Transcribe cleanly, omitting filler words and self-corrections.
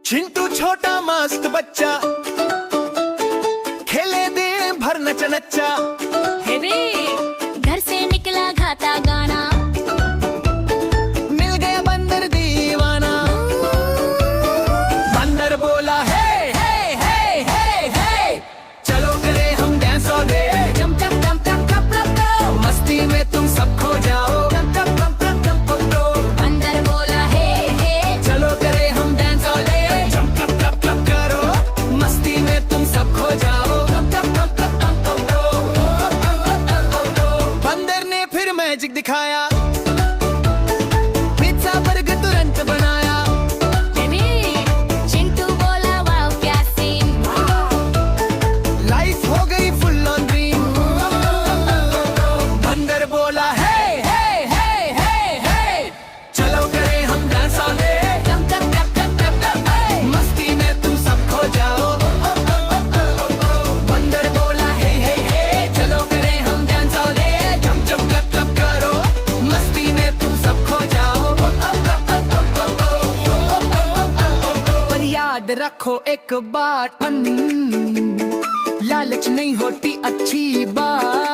चिंटू छोटा मस्त बच्चा, खेले दे भर नच नच्चा। घर से निकला गाता गाना, मिल गया बंदर दीवाना। बंदर बोला हे हे हे हे हे, चलो करे हम डांस ऑल डे। जम जम जम जम जम जम, मस्ती में तुम सब खो जाओ। जम जम जम जम जम जम, बंदर बोला हे हे, चलो करे हम डांस ऑल डे। जम जम जम जम करो, मस्ती में तुम सब खो जाओ। जम जम जम जम जम जम, बंदर ने फिर मैजिक दिखाया, पिज्जा बर्गर तुरंत बनाया। चिंटू बोला वाह क्या सीन, लाइफ हो गई फुल ऑन ड्रीम। बंदर बोला हे हे हे हे हे, चलो करे हम डांस ऑल डे। जम जम जम जम जम जम, मस्ती में तुम सब खो जाओ। बंदर बोला हे हे हे, चलो करे हम डांस ऑल डे। जम जम जम जम करो, मस्ती में तुम सब खो जाओ। पर याद रखो एक बात, लालच नहीं होती अच्छी बात।